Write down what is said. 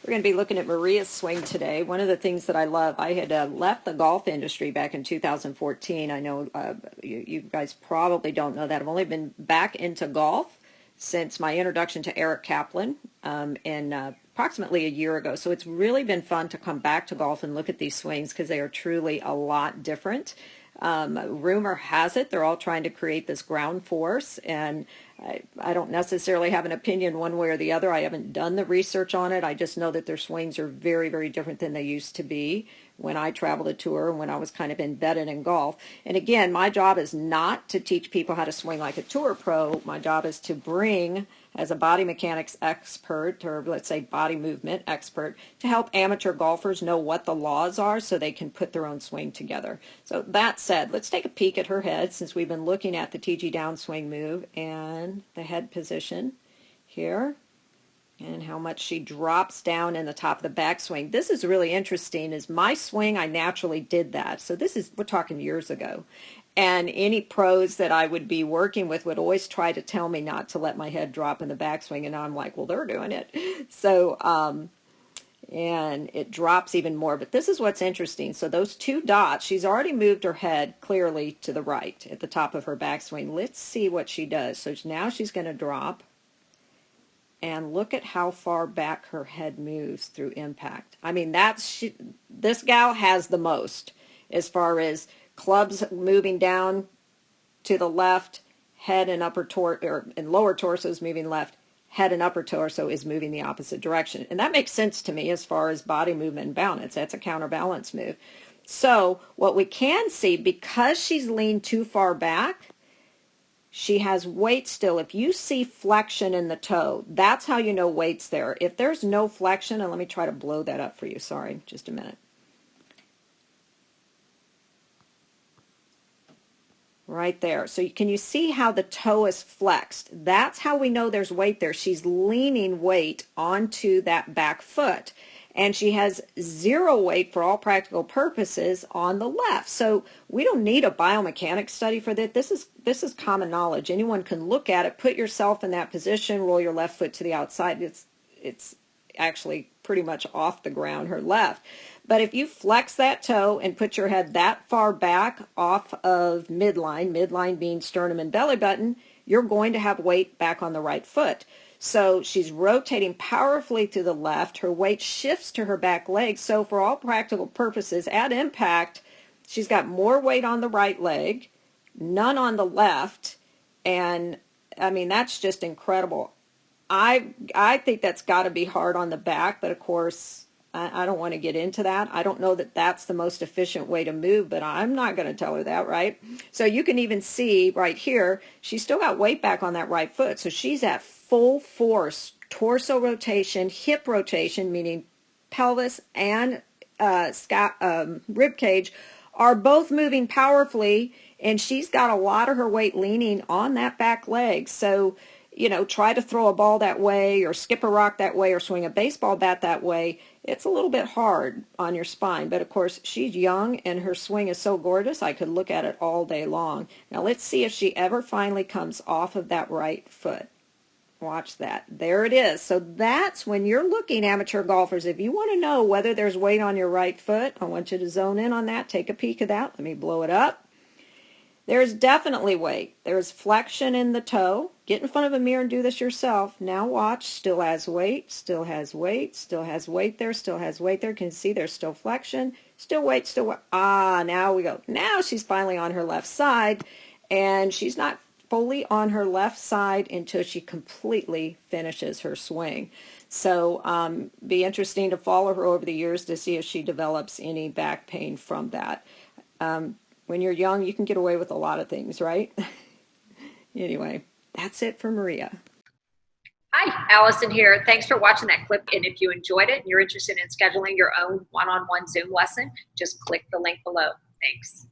We're going to be looking at Maria's swing today. One of the things that I love, I had left the golf industry back in 2014. I know you guys probably don't know that. I've only been back into golf since my introduction to Eric Kaplan in approximately a year ago. So it's really been fun to come back to golf and look at these swings because they are truly a lot different. Rumor has it they're all trying to create this ground force, and I don't necessarily have an opinion one way or the other. I haven't done the research on it. I just know that their swings are very, very different than they used to be when I traveled the tour and when I was kind of embedded in golf. And again, my job is not to teach people how to swing like a tour pro. My job is to bring, as a body mechanics expert, or let's say body movement expert, to help amateur golfers know what the laws are so they can put their own swing together. So that said, let's take a peek at her head, since we've been looking at the TG downswing move and the head position here, and how much she drops down in the top of the backswing. This is really interesting. Is my swing, I naturally did that. So this is, we're talking years ago. And any pros that I would be working with would always try to tell me not to let my head drop in the backswing. And now I'm like, well, they're doing it. So, and it drops even more. But this is what's interesting. So those two dots, she's already moved her head clearly to the right at the top of her backswing. Let's see what she does. So now she's going to drop. And look at how far back her head moves through impact. I mean, this gal has the most as far as clubs moving down to the left, head and lower torso is moving left, head and upper torso is moving the opposite direction. And that makes sense to me as far as body movement and balance. That's a counterbalance move. So what we can see, because she's leaned too far back, she has weight still. If you see flexion in the toe, that's how you know weight's there. If there's no flexion, and let me try to blow that up for you. Sorry, just a minute. Right there. So can you see how the toe is flexed? That's how we know there's weight there. She's leaning weight onto that back foot. And she has zero weight for all practical purposes on the left. So we don't need a biomechanics study for that. This is common knowledge. Anyone can look at it, put yourself in that position, roll your left foot to the outside. It's actually pretty much off the ground, her left. But if you flex that toe and put your head that far back off of midline being sternum and belly button, you're going to have weight back on the right foot. So she's rotating powerfully to the left. Her weight shifts to her back leg. So for all practical purposes, at impact, she's got more weight on the right leg, none on the left. And I mean, that's just incredible. I think that's got to be hard on the back, but of course, I don't want to get into that. I don't know that that's the most efficient way to move, but I'm not going to tell her that, right? So you can even see right here, she's still got weight back on that right foot. So she's at full force, torso rotation, hip rotation, meaning pelvis and rib cage are both moving powerfully, and she's got a lot of her weight leaning on that back leg. So, you know, try to throw a ball that way or skip a rock that way or swing a baseball bat that way. It's a little bit hard on your spine. But, of course, she's young and her swing is so gorgeous, I could look at it all day long. Now, let's see if she ever finally comes off of that right foot. Watch that. There it is. So that's when you're looking, amateur golfers, if you want to know whether there's weight on your right foot, I want you to zone in on that. Take a peek of that. Let me blow it up. There's definitely weight. There's flexion in the toe. Get in front of a mirror and do this yourself. Now watch. Still has weight. Still has weight. Still has weight there. Still has weight there. Can you see there's still flexion? Still weight. Still weight. Ah, now we go. Now she's finally on her left side. And she's not fully on her left side until she completely finishes her swing. So be interesting to follow her over the years to see if she develops any back pain from that. When you're young, you can get away with a lot of things, right? Anyway, that's it for Maria. Hi, Alison here. Thanks for watching that clip. And if you enjoyed it and you're interested in scheduling your own one-on-one Zoom lesson, just click the link below. Thanks.